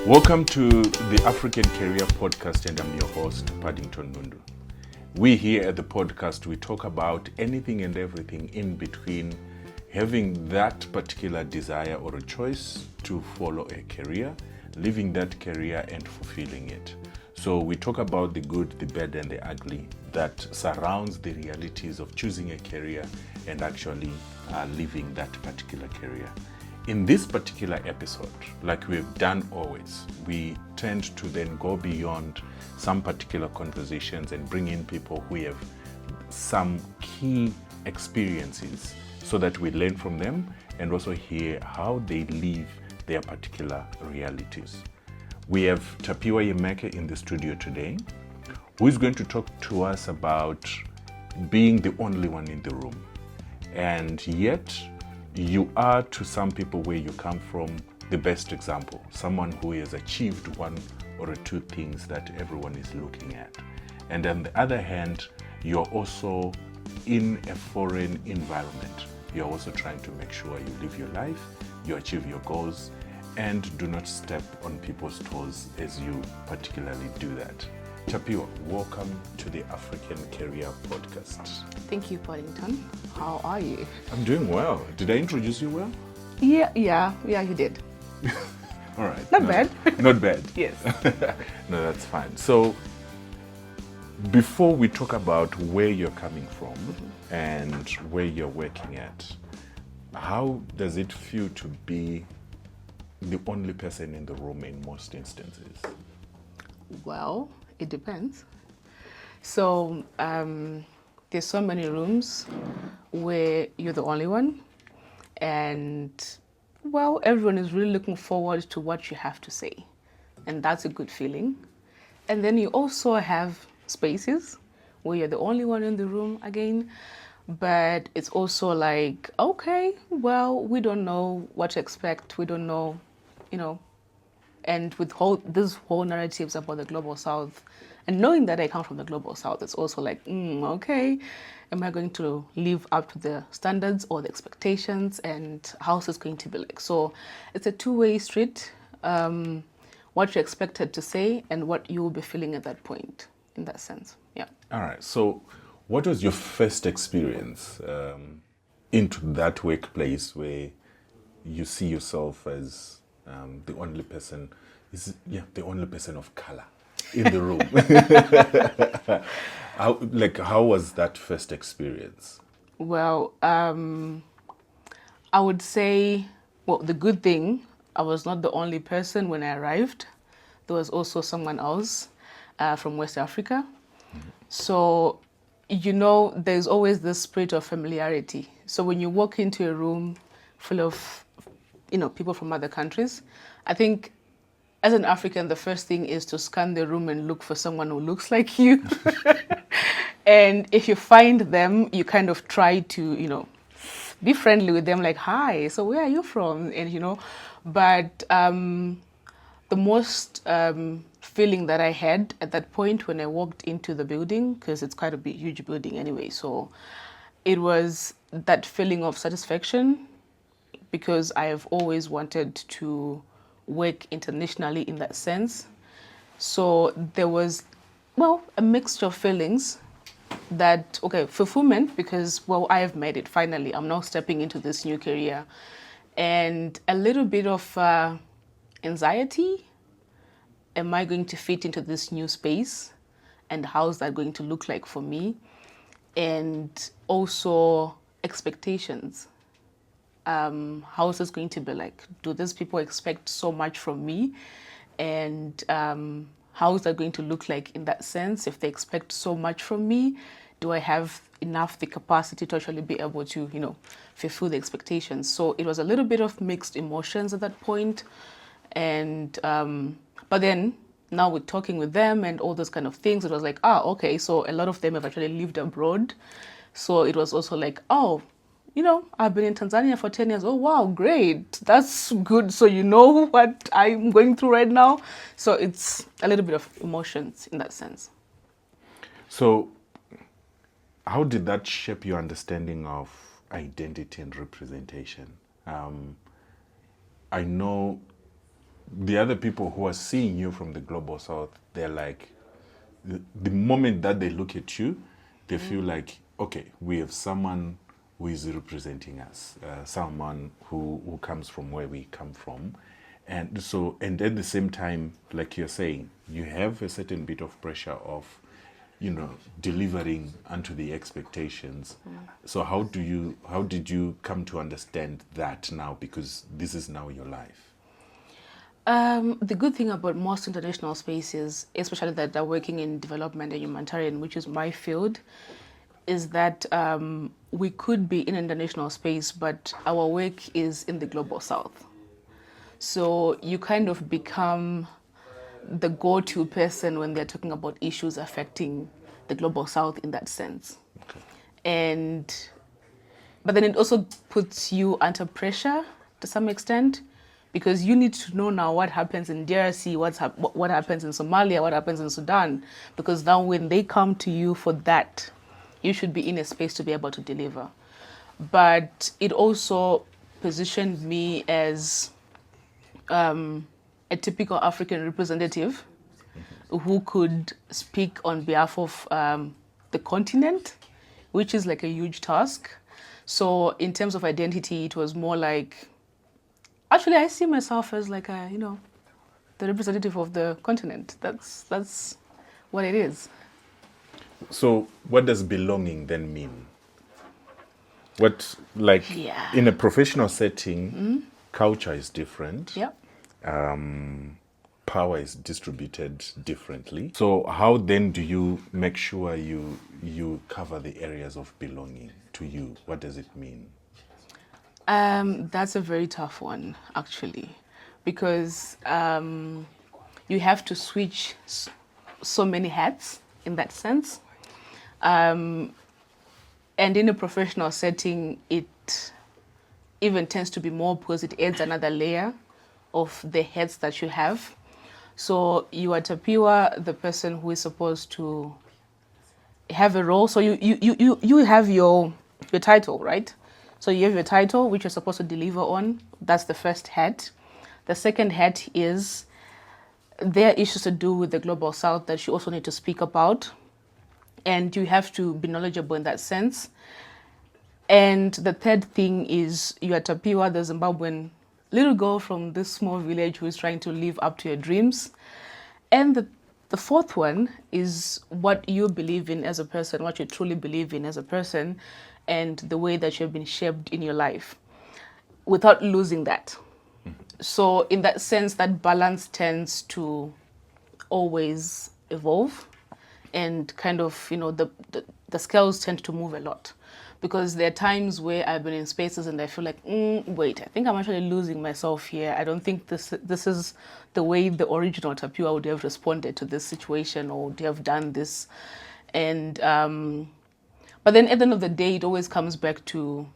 Welcome to the African Career Podcast, and I'm your host, Paddington Mundu. We here at the podcast, we talk about anything and everything in between having that particular desire or a choice to follow a career, living that career and fulfilling it. So we talk about the good, the bad, and the ugly that surrounds the realities of choosing a career and actually living that particular career. In this particular episode, like we've done always, we tend to then go beyond some particular conversations and bring in people who have some key experiences so that we learn from them and also hear how they live their particular realities. We have Tapiwa Yemeke in the studio today, who is going to talk to us about being the only one in the room. And yet, you are to some people where you come from the best example, someone who has achieved one or two things that everyone is looking at. And on the other hand, you're also in a foreign environment. You're also trying to make sure you live your life, you achieve your goals, and do not step on people's toes as you particularly do that. Tapiwa, welcome to the African Career Podcast. Thank you, Paddington. How are you? I'm doing well. Did I introduce you well? Yeah, you did. All right. Not bad. Not bad. Yes. No, that's fine. So, before we talk about where you're coming from and where you're working at, how does it feel to be the only person in the room in most instances? Well, it depends. So, there's so many rooms where you're the only one, and well, everyone is really looking forward to what you have to say, and that's a good feeling. And then you also have spaces where you're the only one in the room again, but it's also like, okay, well, we don't know what to expect, we don't know, and with these whole narratives about the Global South, and knowing that I come from the Global South, it's also like, okay, am I going to live up to the standards or the expectations, and how's it going to be like? So it's a two-way street, what you're expected to say and what you will be feeling at that point, in that sense, yeah. All right, so what was your first experience into that workplace where you see yourself as the only person of color in the room? How was that first experience? Well, I would say, the good thing, I was not the only person when I arrived. There was also someone else from West Africa. Mm-hmm. So, there's always this spirit of familiarity. So when you walk into a room full of, people from other countries, I think as an African, the first thing is to scan the room and look for someone who looks like you. And if you find them, you kind of try to, be friendly with them, like, hi, so where are you from? And, but the most feeling that I had at that point when I walked into the building, because it's quite a big, huge building anyway, so it was that feeling of satisfaction, because I have always wanted to work internationally in that sense. So there was, a mixture of feelings that, fulfillment, because, I have made it finally. I'm now stepping into this new career. And a little bit of anxiety. Am I going to fit into this new space? And how's that going to look like for me? And also expectations. How is this going to be like? Do these people expect so much from me? And how is that going to look like in that sense? If they expect so much from me, do I have enough the capacity to actually be able to, fulfill the expectations? So it was a little bit of mixed emotions at that point. And but then now with talking with them and all those kind of things, it was like, okay, so a lot of them have actually lived abroad. So it was also like, I've been in Tanzania for 10 years. Oh, wow, great. That's good. So you know what I'm going through right now. So it's a little bit of emotions in that sense. So how did that shape your understanding of identity and representation? I know the other people who are seeing you from the global south, they're like, the moment that they look at you, they feel like, okay, we have someone who is representing us, someone who comes from where we come from. And so, and at the same time, like you're saying, you have a certain bit of pressure of, delivering unto the expectations. So how did you come to understand that now? Because this is now your life. The good thing about most international spaces, especially that are working in development and humanitarian, which is my field, is that we could be in an international space, but our work is in the global south. So you kind of become the go-to person when they're talking about issues affecting the global south in that sense. Okay. But then it also puts you under pressure to some extent, because you need to know now what happens in DRC, what happens in Somalia, what happens in Sudan, because now when they come to you for that, you should be in a space to be able to deliver. But it also positioned me as a typical African representative who could speak on behalf of the continent, which is like a huge task. So in terms of identity, it was more like, actually, I see myself as like the representative of the continent. That's what it is. So what does belonging then mean? In a professional setting, culture is different. Yeah. Power is distributed differently. So how then do you make sure you cover the areas of belonging to you? What does it mean? That's a very tough one, actually, because you have to switch so many hats in that sense. And in a professional setting, it even tends to be more because it adds another layer of the hats that you have. So you are Tapiwa, the person who is supposed to have a role. So you have your title, right? So you have your title, which you're supposed to deliver on. That's the first hat. The second hat is there are issues to do with the global south that you also need to speak about. And you have to be knowledgeable in that sense. And the third thing is you are Tapiwa, the Zimbabwean little girl from this small village who is trying to live up to her dreams. And the fourth one is what you believe in as a person, what you truly believe in as a person, and the way that you've been shaped in your life without losing that. So in that sense, that balance tends to always evolve, and kind of, the scales tend to move a lot. Because there are times where I've been in spaces and I feel like, wait, I think I'm actually losing myself here. I don't think this is the way the original Tapiwa would have responded to this situation or would have done this. And but then at the end of the day, it always comes back to,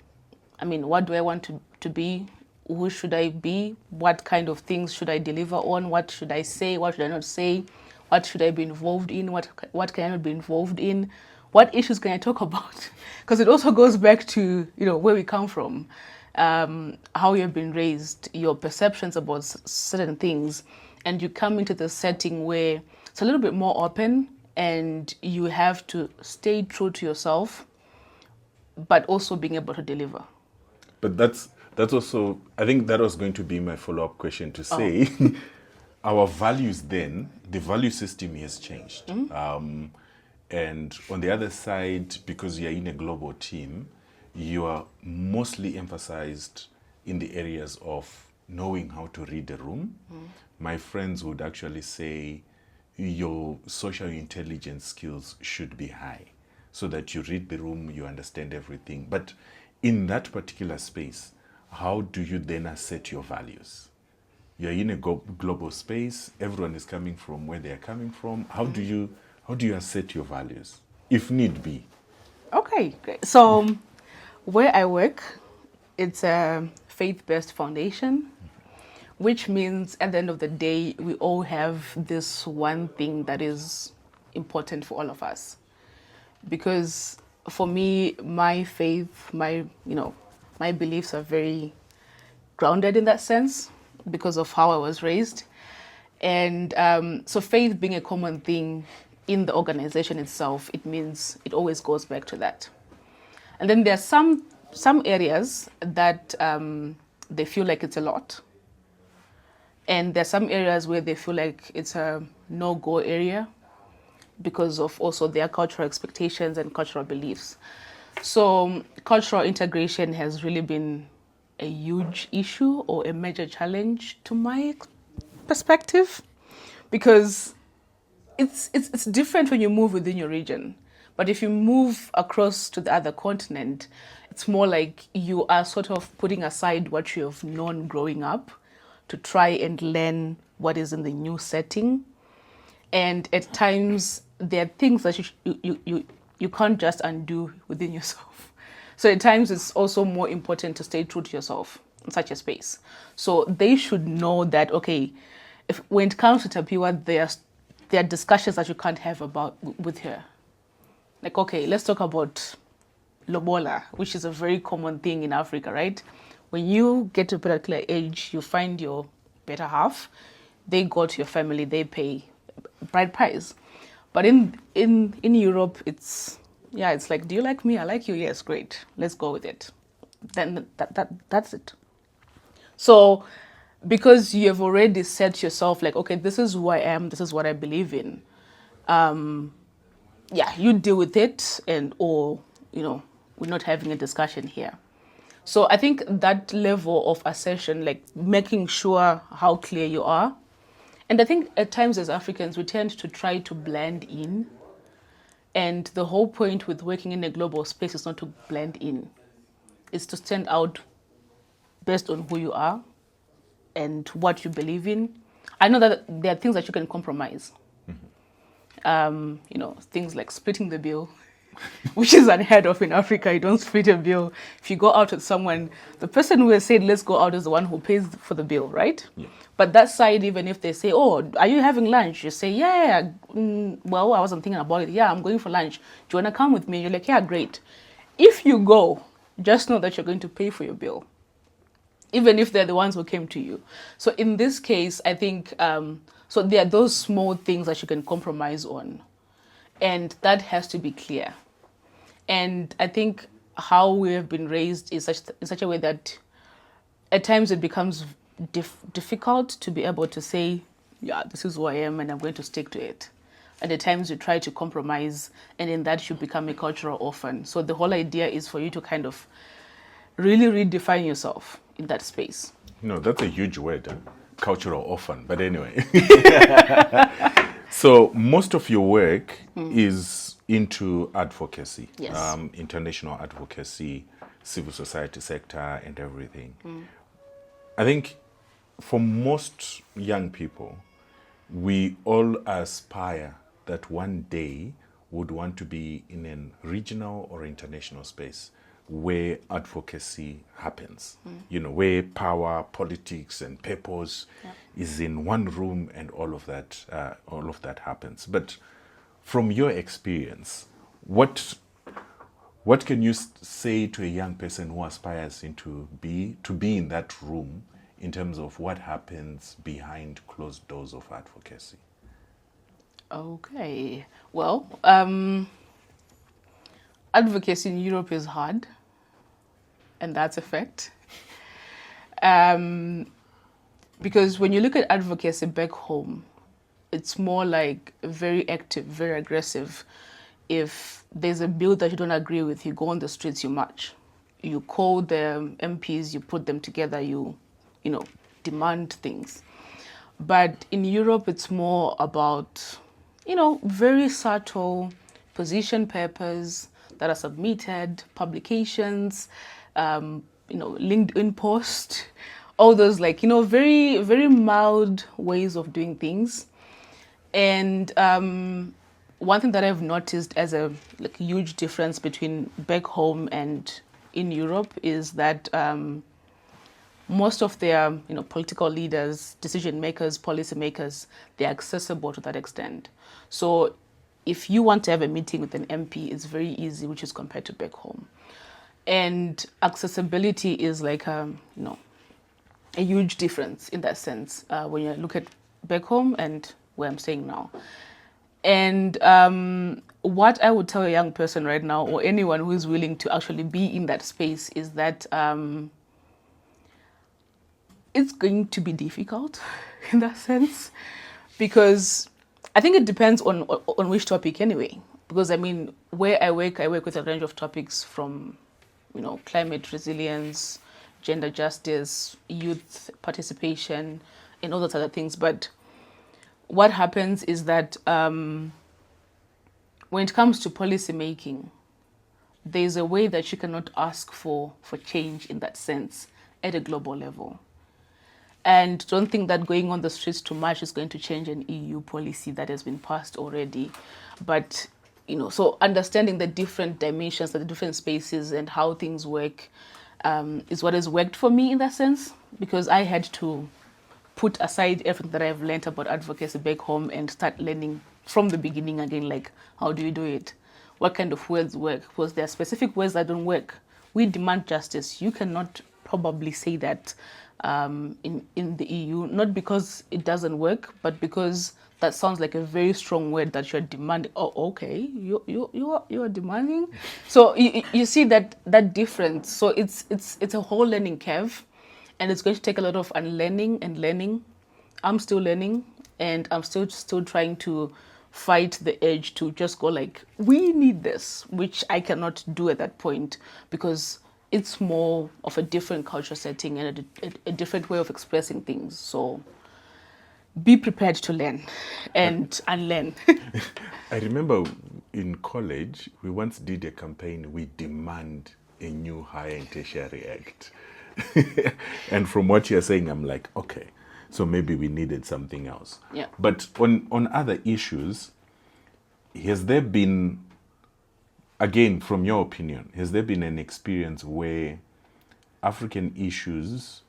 what do I want to be? Who should I be? What kind of things should I deliver on? What should I say? What should I not say? What should I be involved in? What can I not be involved in? What issues can I talk about? Because it also goes back to, where we come from, how you've been raised, your perceptions about certain things, and you come into the setting where it's a little bit more open and you have to stay true to yourself, but also being able to deliver. But that's also, I think that was going to be my follow-up question to say, our values then, the value system has changed. Mm-hmm. And on the other side, because you're in a global team, you are mostly emphasized in the areas of knowing how to read the room. Mm. My friends would actually say your social intelligence skills should be high so that you read the room, you understand everything. But in that particular space, how do you then assert your values? You're in a global space, everyone is coming from where they're coming from. How do you assert your values, if need be? Okay, great. So where I work, it's a faith-based foundation, which means at the end of the day, we all have this one thing that is important for all of us. Because for me, my faith, my beliefs are very grounded in that sense. because of how I was raised. And so faith being a common thing in the organization itself, it means it always goes back to that. And then there are some areas that they feel like it's a lot. And there are some areas where they feel like it's a no-go area because of also their cultural expectations and cultural beliefs. So cultural integration has really been a huge issue or a major challenge to my perspective, because it's different when you move within your region. But if you move across to the other continent, it's more like you are sort of putting aside what you have known growing up to try and learn what is in the new setting. And at times, there are things that you can't just undo within yourself. So at times, it's also more important to stay true to yourself in such a space. So they should know that, okay, when it comes to Tapiwa, there are discussions that you can't have with her. Like, okay, let's talk about lobola, which is a very common thing in Africa, right? When you get to a particular age, you find your better half, they go to your family, they pay bride price. But in Europe, it's like, do you like me? I like you. Yes, great. Let's go with it. Then that's it. So because you have already set yourself like, okay, this is who I am, this is what I believe in. You deal with it, or we're not having a discussion here. So I think that level of assertion, like making sure how clear you are. And I think at times as Africans, we tend to try to blend in. And the whole point with working in a global space is not to blend in. It's to stand out based on who you are and what you believe in. I know that there are things that you can compromise. Things like splitting the bill, which is unheard of in Africa. You don't split a bill. If you go out with someone, the person who has said, let's go out, is the one who pays for the bill, right? Yeah. But that side, even if they say, oh, are you having lunch? You say, yeah, well, I wasn't thinking about it. Yeah, I'm going for lunch. Do you want to come with me? You're like, yeah, great. If you go, just know that you're going to pay for your bill, even if they're the ones who came to you. So in this case, I think, so there are those small things that you can compromise on. And that has to be clear. And I think how we have been raised is in such a way that at times it becomes difficult to be able to say, yeah, this is who I am and I'm going to stick to it. And at times you try to compromise, and in that you become a cultural orphan. So the whole idea is for you to kind of really redefine yourself in that space. No, that's a huge word, cultural orphan. But anyway. So most of your work is into advocacy, yes. International advocacy, civil society sector, and everything. I think for most young people, we all aspire that one day would want to be in a regional or international space where advocacy happens, where power, politics, and purpose is in one room, and all of that happens. But from your experience, what can you say to a young person who aspires to be in that room in terms of what happens behind closed doors of advocacy? Okay, well, advocacy in Europe is hard. And that's a fact. Because when you look at advocacy back home, it's more like very active, very aggressive. If there's a bill that you don't agree with, you go on the streets, you march. You call the MPs, you put them together, you demand things. But in Europe, it's more about, very subtle position papers that are submitted, publications, LinkedIn post, all those very, very mild ways of doing things. And one thing that I've noticed as a huge difference between back home and in Europe is that most of their political leaders, decision makers, policy makers, they're accessible to that extent. So if you want to have a meeting with an MP, it's very easy, which is compared to back home. And accessibility is a huge difference in that sense when you look at back home and where I'm staying now. And what I would tell a young person right now, or anyone who is willing to actually be in that space, is that it's going to be difficult in that sense, because I think it depends on which topic anyway. Because I mean, where I work with a range of topics from, climate resilience, gender justice, youth participation, and all those other things. But what happens is that when it comes to policy making, there's a way that you cannot ask for change in that sense at a global level. And don't think that going on the streets too much is going to change an EU policy that has been passed already. But, so understanding the different dimensions, the different spaces and how things work is what has worked for me in that sense, because I had to put aside everything that I've learned about advocacy back home and start learning from the beginning again, like, how do you do it? What kind of words work? Because there are specific words that don't work. We demand justice. You cannot probably say that in the EU, not because it doesn't work, but because that sounds like a very strong word that you're demanding. Oh, okay, you are demanding. So you see that difference. So it's a whole learning curve, and it's going to take a lot of unlearning and learning. I'm still learning, and I'm still trying to fight the urge to just go like, we need this, which I cannot do at that point, because it's more of a different culture setting and a different way of expressing things. So be prepared to learn and unlearn. I remember in college, we once did a campaign, we demand a new higher and tertiary act. And from what you're saying, I'm like, okay, so maybe we needed something else. Yeah. But on other issues, has there been, again, from your opinion, has there been an experience where African issues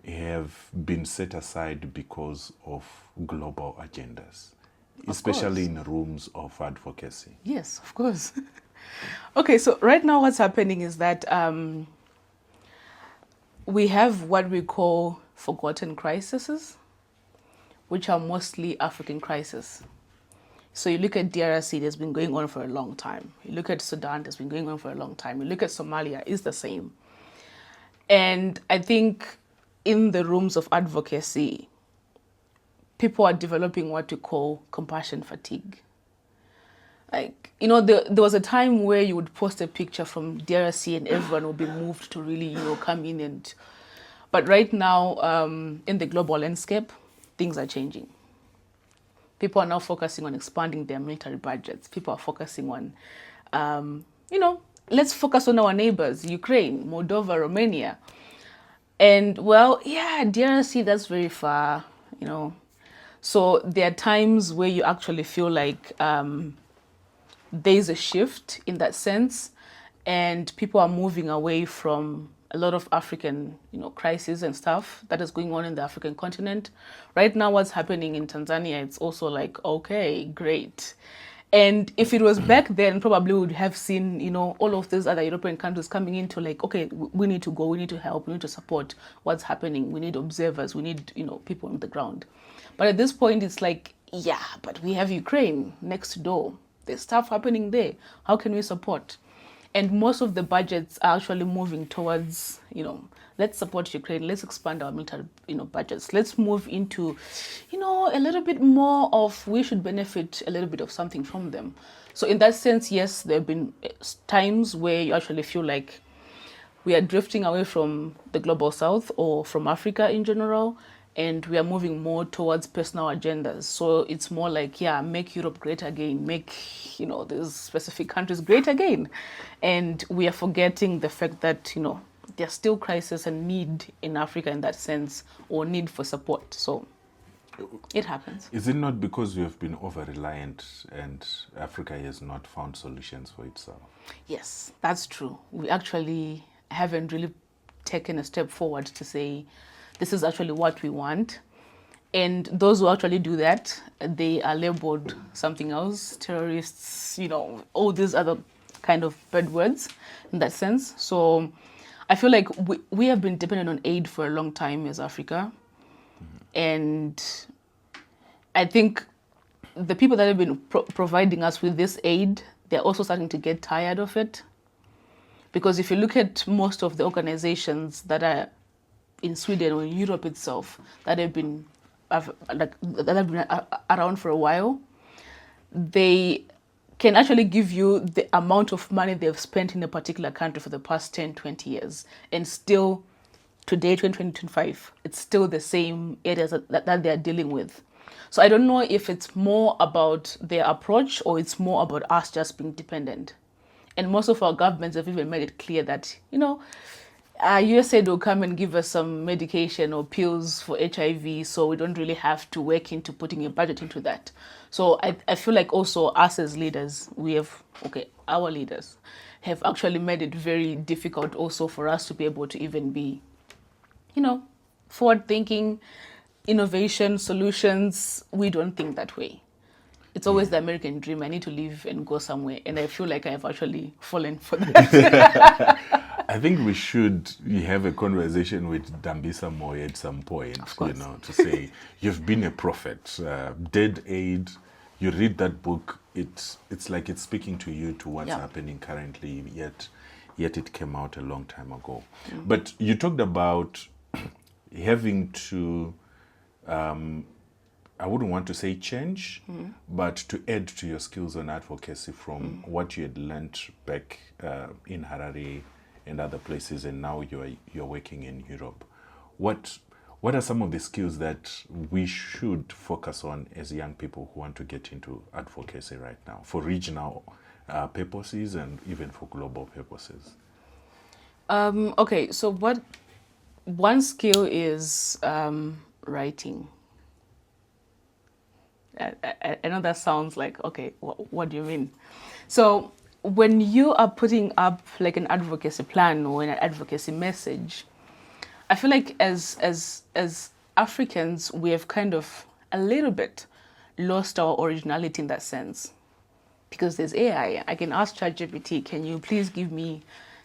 have been set aside because of global agendas, especially in rooms of advocacy? Yes, of course. Okay, so right now what's happening is that we have what we call forgotten crises, which are mostly African crises. So you look at DRC, that's been going on for a long time. You look at Sudan, that's been going on for a long time. You look at Somalia, it's the same. And I think in the rooms of advocacy, people are developing what we call compassion fatigue. Like, there was a time where you would post a picture from DRC and everyone would be moved to really, come in and... But right now, in the global landscape, things are changing. People are now focusing on expanding their military budgets. People are focusing on, let's focus on our neighbors, Ukraine, Moldova, Romania. And well, yeah, DRC, that's very far, So there are times where you actually feel like there's a shift in that sense, and people are moving away from a lot of African, crises and stuff that is going on in the African continent. Right now, what's happening in Tanzania, it's also like, okay, great. And if it was back then, probably we would have seen, all of these other European countries coming into like, okay, we need to go, we need to help, we need to support what's happening. We need observers, we need, people on the ground. But at this point, it's like, yeah, but we have Ukraine next door. There's stuff happening there. How can we support? And most of the budgets are actually moving towards, let's support Ukraine, let's expand our military, budgets. Let's move into, a little bit more of, we should benefit a little bit of something from them. So in that sense, yes, there have been times where you actually feel like we are drifting away from the global south or from Africa in general, and we are moving more towards personal agendas. So it's more like, yeah, make Europe great again, make, these specific countries great again. And we are forgetting the fact that, there's still crisis and need in Africa in that sense, or need for support. So it happens. Is it not because we have been over-reliant and Africa has not found solutions for itself? Yes, that's true. We actually haven't really taken a step forward to say, this is actually what we want. And those who actually do that, they are labeled something else, terrorists, all these other kind of bad words in that sense. So I feel like we have been dependent on aid for a long time as Africa. And I think the people that have been providing us with this aid, they're also starting to get tired of it. Because if you look at most of the organizations that are in Sweden or in Europe itself that have been around for a while, they can actually give you the amount of money they've spent in a particular country for the past 10, 20 years. And still, today, 2025, it's still the same areas that they're dealing with. So I don't know if it's more about their approach or it's more about us just being dependent. And most of our governments have even made it clear that, USAID will come and give us some medication or pills for HIV, so we don't really have to work into putting a budget into that. So I feel like also us as leaders, our leaders have actually made it very difficult also for us to be able to even be, forward-thinking, innovation, solutions. We don't think that way. It's always the American dream. I need to leave and go somewhere. And I feel like I have actually fallen for that. I think we should have a conversation with Dambisa Moy at some point, to say, you've been a prophet. Dead Aid, you read that book, it's like it's speaking to you, to what's happening currently, yet it came out a long time ago. Mm-hmm. But you talked about having to... I wouldn't want to say change, but to add to your skills on advocacy from what you had learned back in Harare and other places, and now you're working in Europe. What are some of the skills that we should focus on as young people who want to get into advocacy right now for regional purposes and even for global purposes? So one skill is writing. I know that sounds like, okay, what do you mean? So when you are putting up like an advocacy plan or an advocacy message, I feel like as Africans, we have kind of a little bit lost our originality in that sense. Because there's AI. I can ask ChatGPT, can you please give me,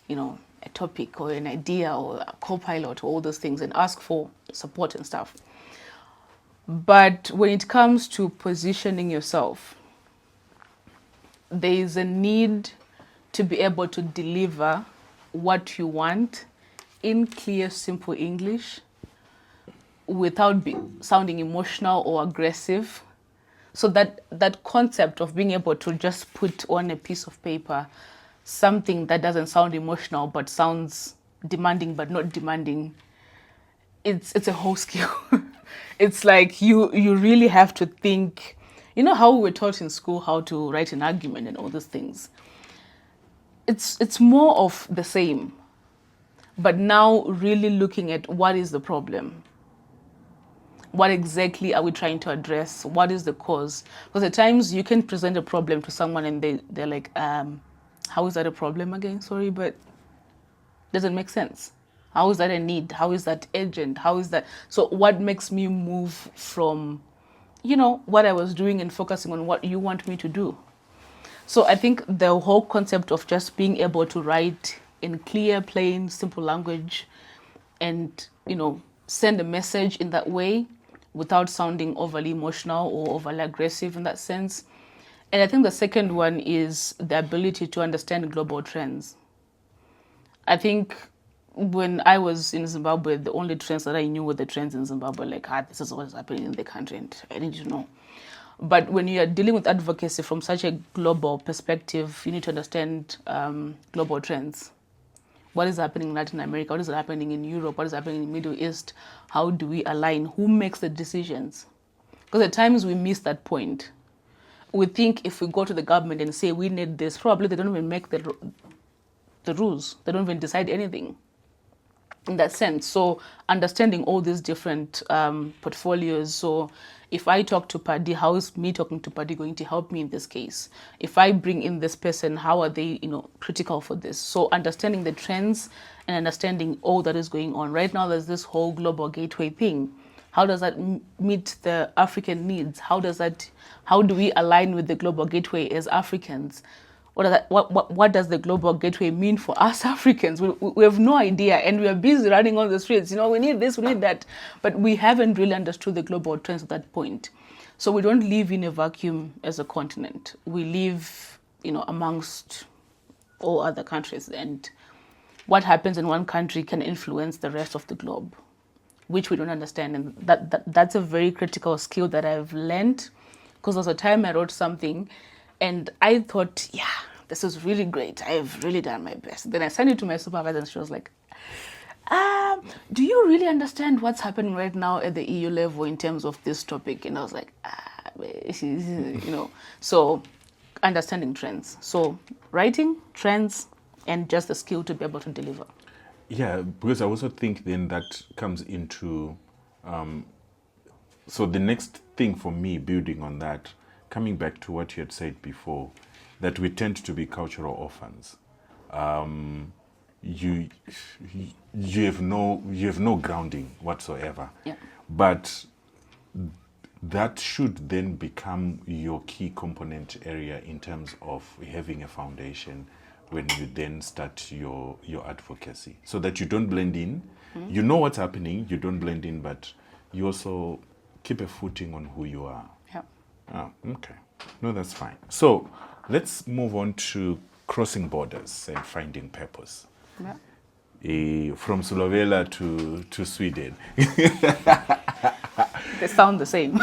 a topic or an idea or a co-pilot or all those things, and ask for support and stuff. But when it comes to positioning yourself, there is a need to be able to deliver what you want in clear, simple English without sounding emotional or aggressive. So that concept of being able to just put on a piece of paper something that doesn't sound emotional but sounds demanding but not demanding, it's a whole skill. It's like you really have to think, how we were taught in school how to write an argument and all those things. It's more of the same, but now really looking at what is the problem. What exactly are we trying to address? What is the cause? Because at times you can present a problem to someone and they're like, how is that a problem again? Sorry, but doesn't make sense. How is that a need? How is that urgent? How is that? So what makes me move from, what I was doing and focusing on what you want me to do? So I think the whole concept of just being able to write in clear, plain, simple language and, send a message in that way without sounding overly emotional or overly aggressive in that sense. And I think the second one is the ability to understand global trends. I think when I was in Zimbabwe, the only trends that I knew were the trends in Zimbabwe, like, this is what is happening in the country, and I need to know. But when you are dealing with advocacy from such a global perspective, you need to understand global trends. What is happening in Latin America? What is happening in Europe? What is happening in the Middle East? How do we align? Who makes the decisions? Because at times we miss that point. We think if we go to the government and say we need this, probably they don't even make the rules. They don't even decide anything in that sense. So understanding all these different portfolios. So if I talk to Paddy, how is me talking to Paddy going to help me in this case? If I bring in this person, how are they, critical for this? So understanding the trends and understanding all that is going on. Right now, there's this whole global gateway thing. How does that meet the African needs? How do we align with the global gateway as Africans? what does the global gateway mean for us Africans? We have no idea, and we are busy running on the streets. We need this, we need that, but we haven't really understood the global trends at that point. So we don't live in a vacuum as a continent. We live, amongst all other countries, and what happens in one country can influence the rest of the globe, which we don't understand. And that's a very critical skill that I've learned, because there was a time I wrote something and I thought, yeah, this is really great. I've really done my best. Then I sent it to my supervisor and she was like, do you really understand what's happening right now at the EU level in terms of this topic? And I was like, so understanding trends. So writing, trends, and just the skill to be able to deliver. Yeah, because I also think then that comes into, so the next thing for me, building on that, coming back to what you had said before, that we tend to be cultural orphans. You have no grounding whatsoever. Yeah. But that should then become your key component area in terms of having a foundation when you then start your advocacy, so that you don't blend in. Mm-hmm. You know what's happening, you don't blend in, but you also keep a footing on who you are. Yeah. Oh, okay. No, that's fine. So let's move on to crossing borders and finding purpose. Yeah. From Slovenia to Sweden. They sound the same.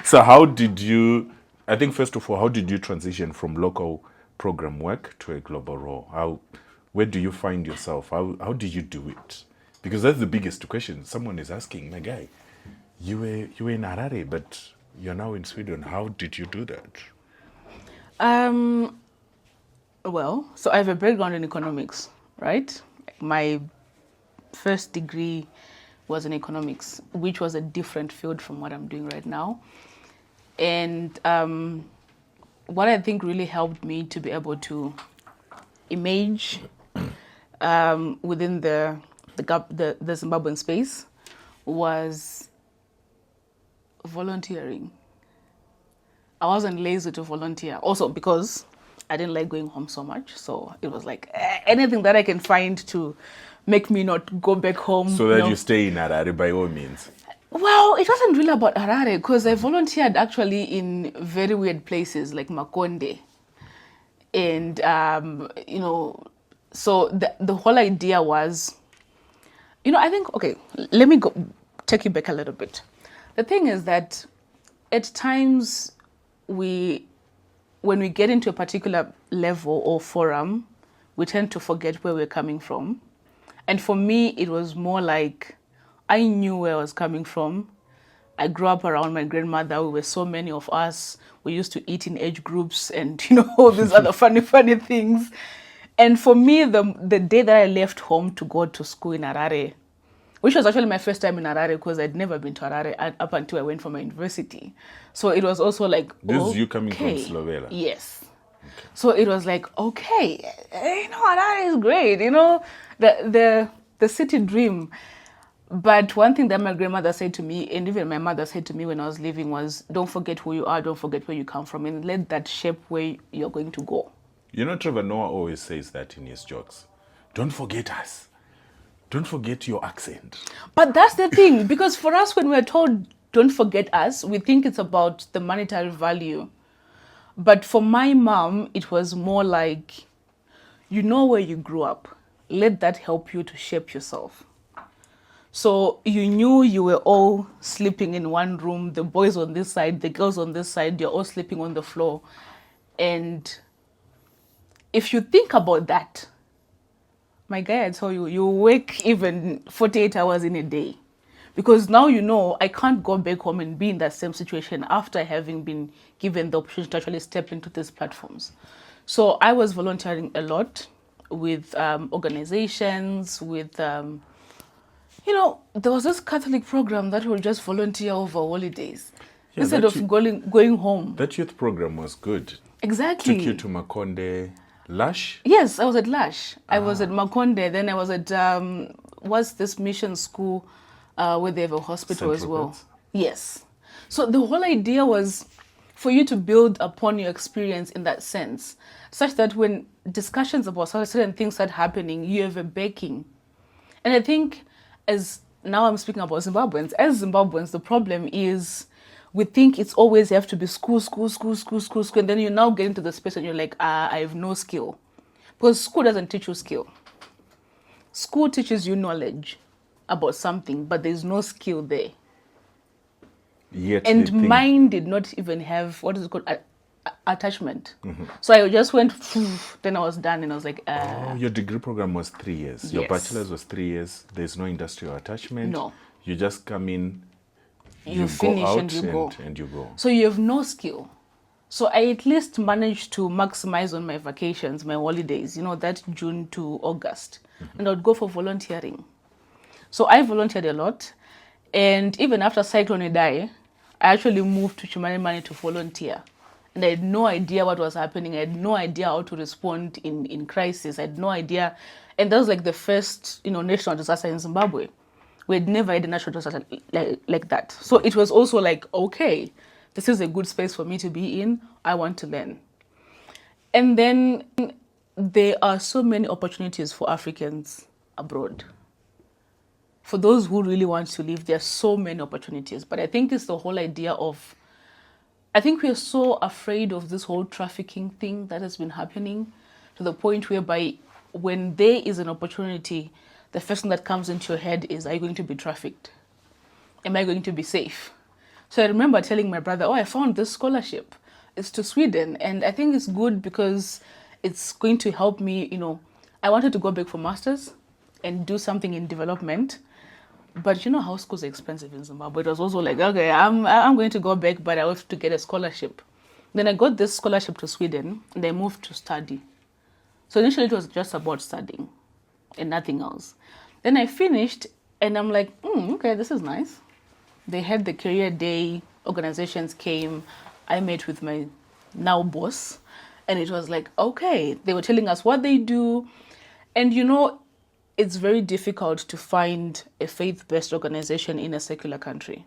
So how did you, I think first of all, how did you transition from local program work to a global role? Where do you find yourself? How did you do it? Because that's the biggest question. Someone is asking, my guy, you were in Harare, but you're now in Sweden. How did you do that? Well, so I have a background in economics, right? My first degree was in economics, which was a different field from what I'm doing right now. And what I think really helped me to be able to image within the Zimbabwean space was volunteering. I wasn't lazy to volunteer. Also because I didn't like going home so much. So it was like anything that I can find to make me not go back home. So that you stay in Harare by all means. Well, it wasn't really about Harare, because I volunteered actually in very weird places like Makonde. And, so the whole idea was, I think, okay, let me take you back a little bit. The thing is that at times when we get into a particular level or forum, we tend to forget where we're coming from. And for me, it was more like I knew where I was coming from. I grew up around my grandmother. We were so many of us. We used to eat in age groups and, all these other funny things. And for me, the day that I left home to go to school in Harare, which was actually my first time in Harare because I'd never been to Harare up until I went for my university. So it was also like, this is you coming from Slovenia? Yes. Okay. So it was like, okay, Harare is great, the city dream. But one thing that my grandmother said to me, and even my mother said to me when I was leaving, was don't forget who you are, don't forget where you come from, and let that shape where you're going to go. Trevor Noah always says that in his jokes. Don't forget us. Don't forget your accent. But that's the thing, because for us, when we're told don't forget us, we think it's about the monetary value. But for my mom, it was more like, where you grew up. Let that help you to shape yourself. So you knew you were all sleeping in one room, the boys on this side, the girls on this side, you're all sleeping on the floor. And if you think about that, my guy, I tell you, you work even 48 hours in a day. Because now I can't go back home and be in that same situation after having been given the opportunity to actually step into these platforms. So I was volunteering a lot with organizations, with, there was this Catholic program that would just volunteer over holidays instead of going home. That youth program was good. Exactly. Took you to Makonde. Lash? Yes, I was at Lash. I was at Makonde. Then I was at, what's this mission school where they have a hospital as well? Yes. So the whole idea was, for you to build upon your experience in that sense, such that when discussions about certain things start happening, you have a backing. And I think, as now I'm speaking about Zimbabweans, as Zimbabweans, the problem is we think it's always you have to be school, and then you now get into the space and you're like, I have no skill. Because school doesn't teach you skill. School teaches you knowledge about something, but there's no skill there. Yet And mine did not even have, what is it called, attachment. So I just went, then I was done, and I was like, your degree program was 3 years. Your Yes. bachelor's was 3 years. There's no industrial attachment. No. You just come in, You go finish out and you go. and you go. So you have no skill. So I at least managed to maximize on my vacations, my holidays, that June to August. And I would go for volunteering. So I volunteered a lot. And even after Cyclone Idai, I actually moved to Chimanimani to volunteer. And I had no idea what was happening. I had no idea how to respond in crisis. I had no idea. And that was like the first, national disaster in Zimbabwe. We had never had a natural disaster like that. So it was also like, okay, this is a good space for me to be in. I want to learn. And then there are so many opportunities for Africans abroad. For those who really want to live, there are so many opportunities. But I think it's the whole idea of, I think we are so afraid of this whole trafficking thing that has been happening, to the point whereby when there is an opportunity, the first thing that comes into your head is, are you going to be trafficked? Am I going to be safe? So I remember telling my brother, I found this scholarship. It's to Sweden. And I think it's good because it's going to help me, I wanted to go back for master's and do something in development. But you know how schools are expensive in Zimbabwe. It was also like, okay, I'm going to go back, but I have to get a scholarship. Then I got this scholarship to Sweden, and I moved to study. So initially it was just about studying and nothing else. Then I finished, and I'm like, okay, this is nice. They had the career day, organizations came, I met with my now boss, and it was like, okay, they were telling us what they do. And it's very difficult to find a faith-based organization in a secular country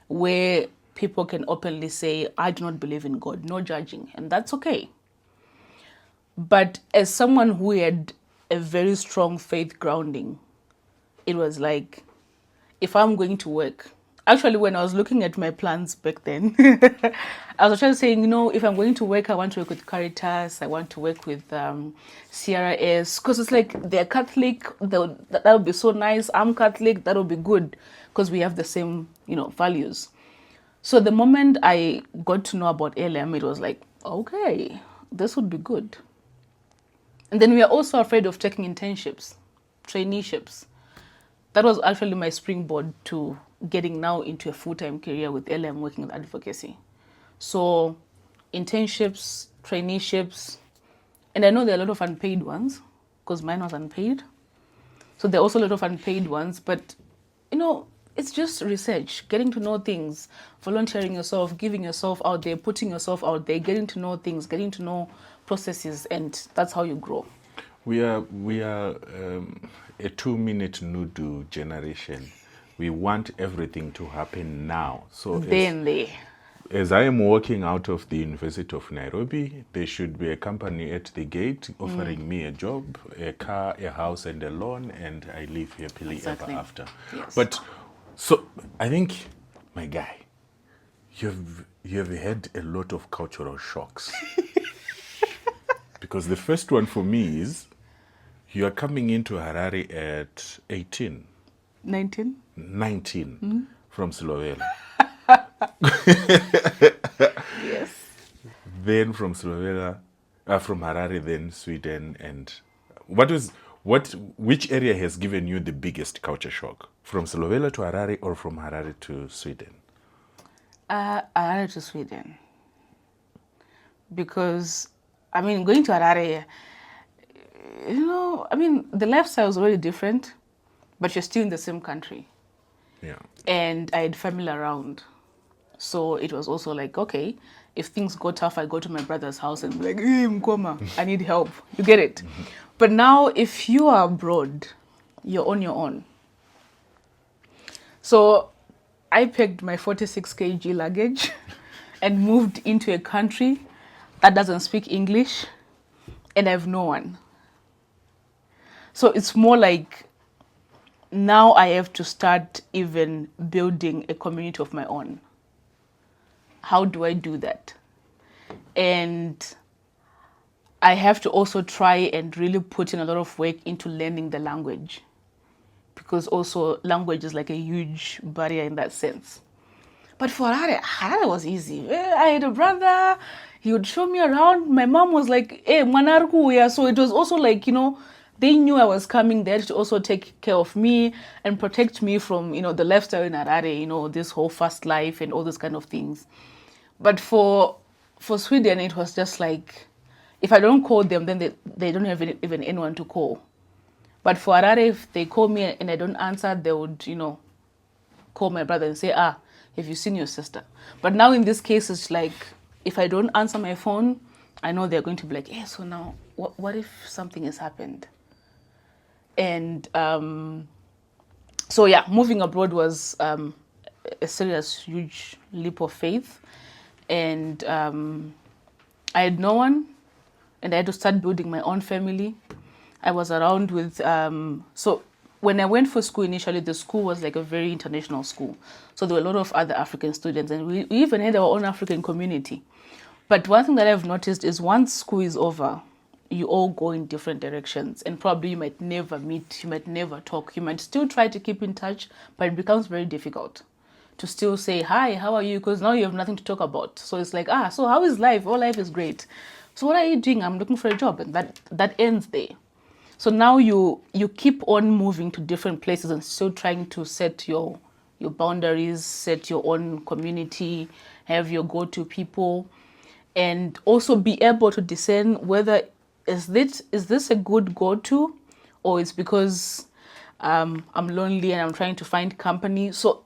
where people can openly say, I do not believe in God, no judging, and that's okay. But as someone who had a very strong faith grounding, it was like, if I'm going to work, actually when I was looking at my plans back then, I was actually saying, if I'm going to work, I want to work with Caritas, I want to work with CRS, because it's like they're Catholic, that would be so nice. I'm Catholic, that would be good, because we have the same, values. So the moment I got to know about LM, it was like, okay, this would be good. And then we are also afraid of taking internships, traineeships. That was actually my springboard to getting now into a full-time career with LM, working with advocacy. So internships, traineeships, and I know there are a lot of unpaid ones because mine was unpaid. So there are also a lot of unpaid ones, but it's just research, getting to know things, volunteering yourself, giving yourself out there, putting yourself out there, getting to know things, getting to know processes, and that's how you grow. We are a 2-minute nudu generation. We want everything to happen now. So as I am walking out of the University of Nairobi, there should be a company at the gate offering me a job, a car, a house, and a loan, and I live happily ever after. Yes. But so I think, my guy, you've had a lot of cultural shocks. Because the first one for me is, you are coming into Harare at 18. 19 from Slovenia. Yes. Then from Slovenia, from Harare, then Sweden. And which area has given you the biggest culture shock? From Slovenia to Harare or from Harare to Sweden? Harare to Sweden. Because, going to Harare, the lifestyle is really different, but you're still in the same country. Yeah. And I had family around. So it was also like, okay, if things go tough, I go to my brother's house and be like, hey, Mkoma, I need help. You get it? Mm-hmm. But now if you are abroad, you're on your own. So I packed my 46 kg luggage and moved into a country that doesn't speak English, and I have no one. So it's more like now I have to start even building a community of my own. How do I do that? And I have to also try and really put in a lot of work into learning the language, because also language is like a huge barrier in that sense. But for Harare was easy. I had a brother, he would show me around. My mom was like, hey, Manarku, yeah. So it was also like, they knew I was coming there to also take care of me and protect me from, the lifestyle in Harare, this whole fast life and all those kind of things. But for Sweden, it was just like, if I don't call them, then they don't have even anyone to call. But for Harare, if they call me and I don't answer, they would, call my brother and say, have you seen your sister? But now in this case, it's like, if I don't answer my phone, I know they're going to be like, hey, so now, what if something has happened? And so yeah, moving abroad was a serious, huge leap of faith. And I had no one, and I had to start building my own family. I was around with, so when I went for school initially, the school was like a very international school. So there were a lot of other African students, and we even had our own African community. But one thing that I've noticed is once school is over, you all go in different directions, and probably you might never meet, you might never talk, you might still try to keep in touch, but it becomes very difficult to still say, hi, how are you? Because now you have nothing to talk about. So it's like, so how is life? Oh, life is great. So what are you doing? I'm looking for a job. And that ends there. So now you keep on moving to different places and still trying to set your boundaries, set your own community, have your go-to people, and also be able to discern whether is this a good go-to, or it's because I'm lonely and I'm trying to find company. So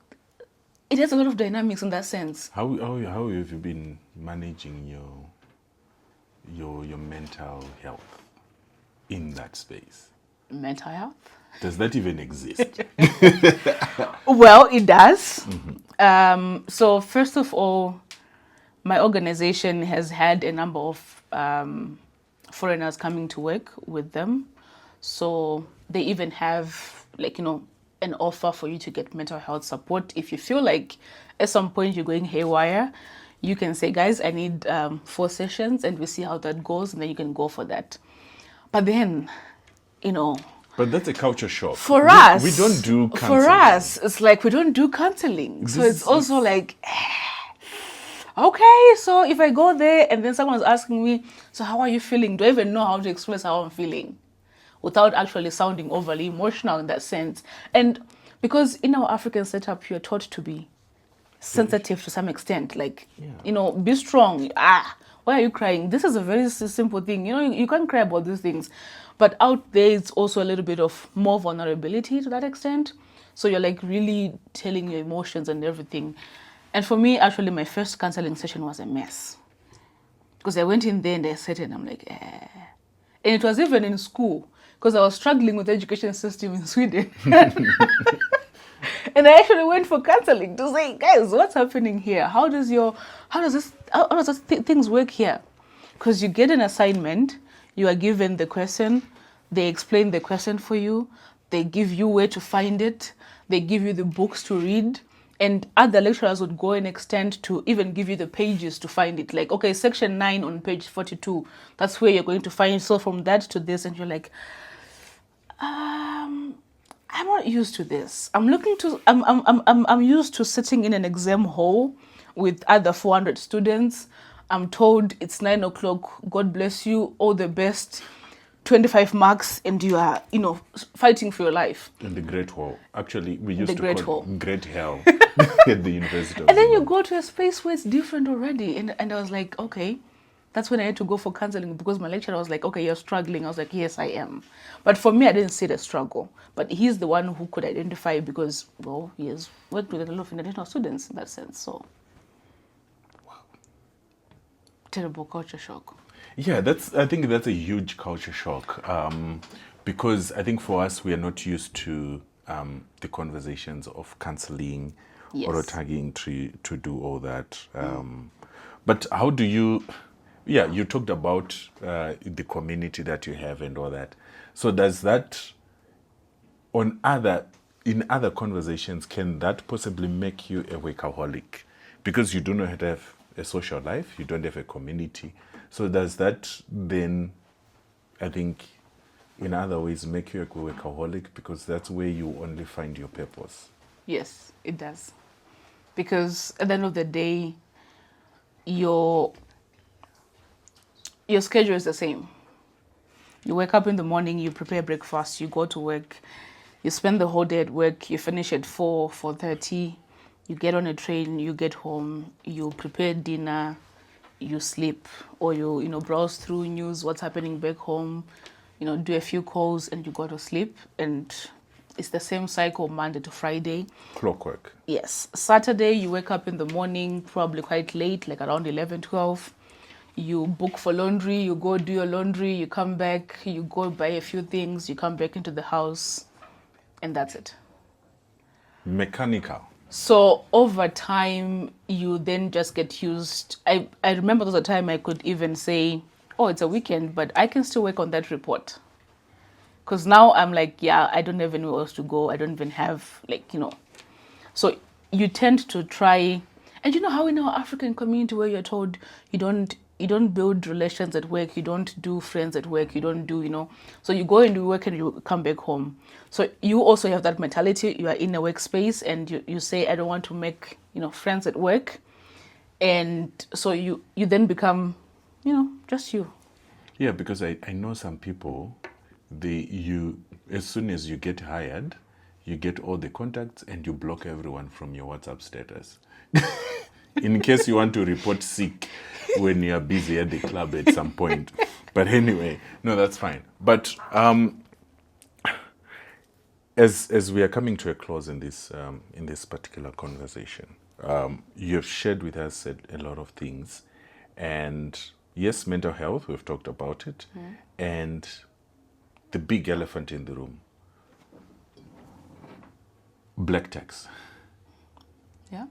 it has a lot of dynamics in that sense. How have you been managing your mental health in that space? Mental health? Does that even exist? Well, it does. Mm-hmm. So first of all, my organization has had a number of foreigners coming to work with them. So they even have an offer for you to get mental health support. If you feel like at some point you're going haywire, you can say, guys, I need 4 sessions, and we see how that goes, and then you can go for that. But then, But that's a culture shock. For us, we don't do counseling. For us, it's like we don't do counseling. So it's also like, okay, so if I go there and then someone's asking me, so how are you feeling? Do I even know how to express how I'm feeling without actually sounding overly emotional in that sense? And because in our African setup, you're taught to be sensitive to some extent, like, be strong. Why are you crying? This is a very simple thing. You can't cry about these things. But out there, it's also a little bit of more vulnerability to that extent. So you're like really telling your emotions and everything. And for me, actually, my first counseling session was a mess. Because I went in there and I sat and I'm like, And it was even in school, because I was struggling with the education system in Sweden. And I actually went for counseling to say, guys, what's happening here? How does things work here? Because you get an assignment, you are given the question, they explain the question for you, they give you where to find it, they give you the books to read, and other lecturers would go and extend to even give you the pages to find it. Like, okay, section 9 on page 42, that's where you're going to find. So from that to this, and you're like, I'm not used to this. I'm used to sitting in an exam hall with other 400 students. I'm told it's 9 o'clock. God bless you. All the best. 25 marks, and you are, fighting for your life. In the Great Hall. Actually, we used to call it Great Hell at the University of And then you go to a space where it's different already. And I was like, okay. That's when I had to go for counseling, because my lecturer was like, okay, you're struggling. I was like, yes, I am. But for me, I didn't see the struggle. But he's the one who could identify, because, well, he has worked with a lot of international students in that sense. So, wow. Terrible culture shock. Yeah, I think that's a huge culture shock, because I think for us, we are not used to the conversations of counseling, Yes. or tagging to do all that. But how do you, yeah, you talked about the community that you have and all that. So does that, in other conversations, can that possibly make you a workaholic? Because you do not have a social life, you don't have a community. So does that then, I think, in other ways, make you a workaholic because that's where you only find your purpose? Yes, it does. Because at the end of the day, your schedule is the same. You wake up in the morning, you prepare breakfast, you go to work, you spend the whole day at work, you finish at 4:30, you get on a train, you get home, you prepare dinner, you sleep, or you browse through news, what's happening back home, do a few calls and you go to sleep. And it's the same cycle Monday to Friday. Clockwork. Yes. Saturday, you wake up in the morning, probably quite late, like around 11, 12. You book for laundry, you go do your laundry, you come back, you go buy a few things, you come back into the house, and that's it. Mechanical. So over time, you then just get used. I remember there was a time I could even say, oh, it's a weekend, but I can still work on that report. Because now I'm like, yeah, I don't have anywhere else to go. I don't even have, So you tend to try, and you know how in our African community where you're told you don't build relations at work, you don't do friends at work, you don't do, so you go and do work and you come back home. So you also have that mentality. You are in a workspace and you say, I don't want to make, friends at work. And so you then become, just you. Yeah, because I know some people, as soon as you get hired, you get all the contacts and you block everyone from your WhatsApp status. In case you want to report sick when you are busy at the club at some point. But anyway, no, that's fine. But as we are coming to a close in this particular conversation, you have shared with us a lot of things. And yes, mental health, we've talked about it. And the big elephant in the room, black tax. Yeah.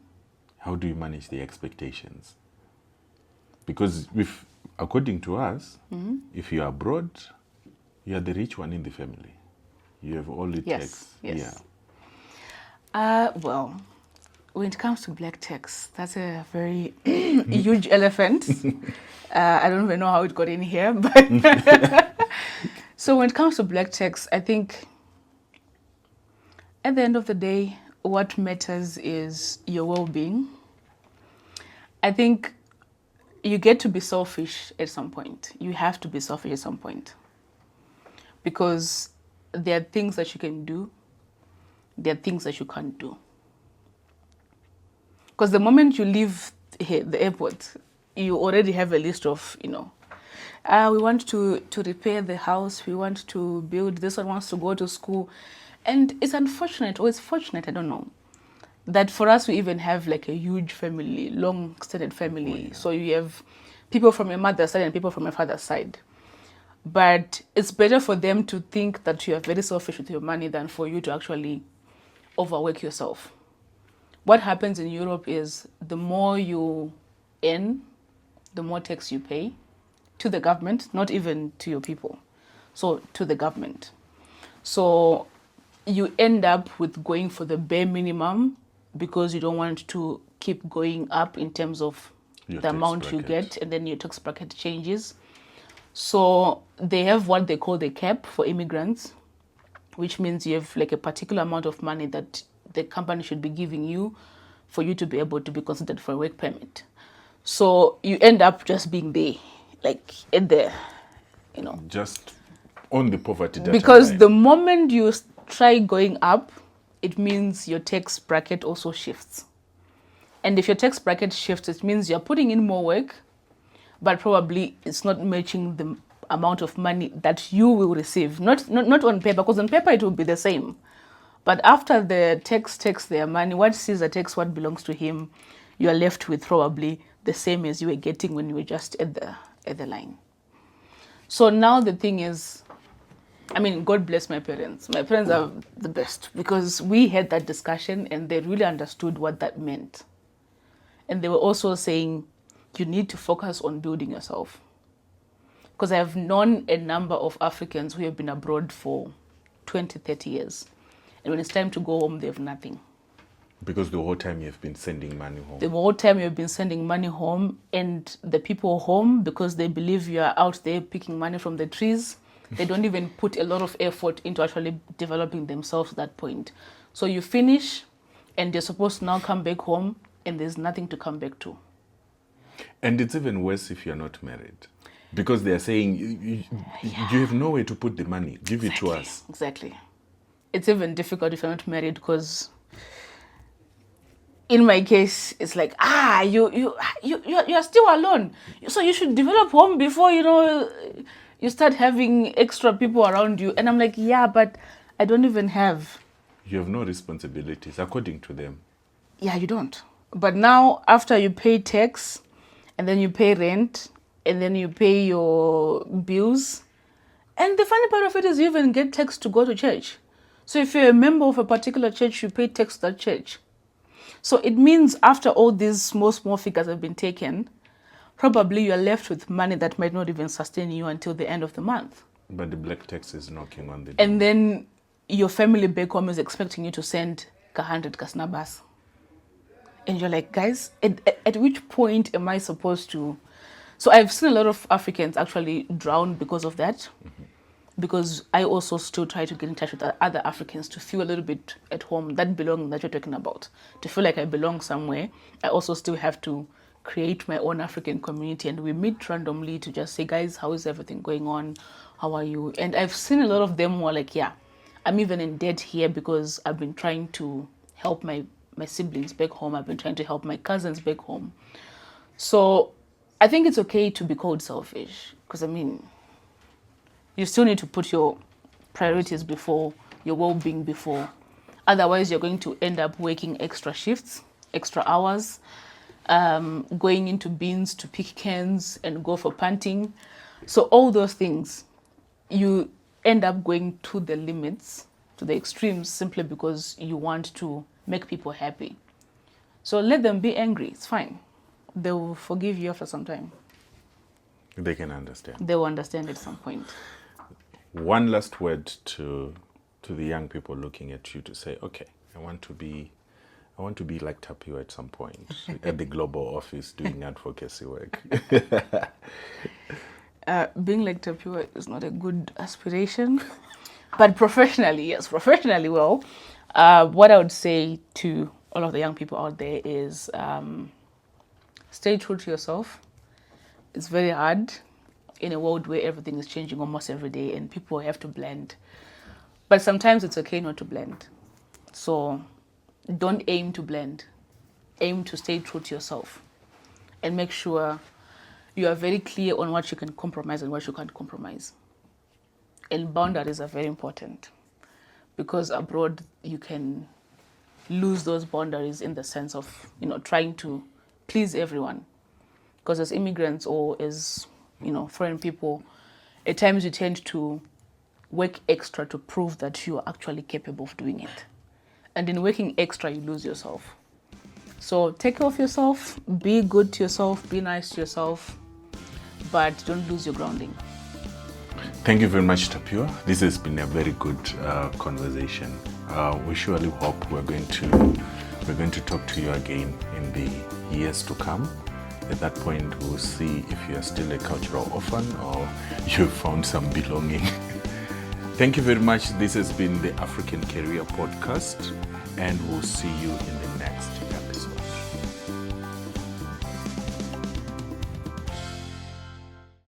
How do you manage the expectations? Because according to us, if you're abroad, you're the rich one in the family. You have all it takes. Yes. Yeah. Well, when it comes to black tax, that's a very huge elephant. I don't even know how it got in here, but so when it comes to black tax, I think at the end of the day, what matters is your well-being. I think you get to be selfish at some point. You have to be selfish at some point. Because there are things that you can do, there are things that you can't do. Because the moment you leave the airport, you already have a list of, we want to repair the house, we want to build, this one wants to go to school. And it's unfortunate, or it's fortunate, I don't know, that for us we even have like a huge family, long-extended family. So you have people from your mother's side and people from your father's side. But it's better for them to think that you are very selfish with your money than for you to actually overwork yourself. What happens in Europe is the more you earn, the more tax you pay to the government, not even to your people. So to the government. So you end up with going for the bare minimum because you don't want to keep going up in terms of the amount you get, and then your tax bracket changes. So they have what they call the cap for immigrants, which means you have like a particular amount of money that the company should be giving you for you to be able to be considered for a work permit. So you end up just being there, like at the, just on the poverty data because line. the moment you try going up, it means your tax bracket also shifts. And if your tax bracket shifts, it means you're putting in more work, but probably it's not matching the amount of money that you will receive. Not on paper, because on paper it will be the same. But after the tax takes their money, what Caesar takes what belongs to him, you are left with probably the same as you were getting when you were just at the line. So now the thing is, God bless my parents. My parents are the best because we had that discussion and they really understood what that meant. And they were also saying, you need to focus on building yourself. Because I have known a number of Africans who have been abroad for 20, 30 years. And when it's time to go home, they have nothing. Because the whole time you've been sending money home. The whole time you've been sending money home, and the people home, because they believe you are out there picking money from the trees, they don't even put a lot of effort into actually developing themselves at that point. So you finish, and you're supposed to now come back home, and there's nothing to come back to. And it's even worse if you're not married. Because they're saying, you have nowhere to put the money. Give it to us. Exactly. It's even difficult if you're not married, because in my case, it's like, you're still alone. So you should develop home before, you start having extra people around you. And I'm like, yeah, but I don't even have. You have no responsibilities, according to them. Yeah, you don't. But now, after you pay tax, and then you pay rent, and then you pay your bills, and the funny part of it is you even get tax to go to church. So if you're a member of a particular church, you pay tax to that church. So it means after all these small figures have been taken, probably you're left with money that might not even sustain you until the end of the month. But the black tax is knocking on the door. And then your family back home is expecting you to send 100 kasnabas. And you're like, guys, at which point am I supposed to? So I've seen a lot of Africans actually drown because of that. Mm-hmm. Because I also still try to get in touch with other Africans to feel a little bit at home, that belonging that you're talking about. To feel like I belong somewhere, I also still have to create my own African community. And we meet randomly to just say, guys, how is everything going on? How are you? And I've seen a lot of them who are like, yeah, I'm even in debt here because I've been trying to help my siblings back home. I've been trying to help my cousins back home. So I think it's okay to be called selfish, because you still need to put your priorities before your well-being before. Otherwise, you're going to end up working extra shifts, extra hours, going into bins to pick cans and go for punting. So all those things, you end up going to the limits, to the extremes, simply because you want to make people happy. So let them be angry. It's fine. They will forgive you after some time. They can understand. They will understand at some point. One last word to the young people looking at you to say, okay, I want to be like Tapiwa at some point at the global office doing advocacy work. Being like Tapiwa is not a good aspiration, but professionally, yes, well. What I would say to all of the young people out there is stay true to yourself. It's very hard in a world where everything is changing almost every day and people have to blend. But sometimes it's okay not to blend. So don't aim to blend. Aim to stay true to yourself and make sure you are very clear on what you can compromise and what you can't compromise. And boundaries are very important, because abroad you can lose those boundaries in the sense of, trying to please everyone. Because as immigrants or as, foreign people, at times you tend to work extra to prove that you are actually capable of doing it. And in working extra, you lose yourself. So take care of yourself, be good to yourself, be nice to yourself, but don't lose your grounding. Thank you very much, Tapiwa. This has been a very good conversation. We surely hope we're going to talk to you again in the years to come. At that point, we'll see if you are still a cultural orphan or you've found some belonging. Thank you very much. This has been the African Career Podcast, and we'll see you in the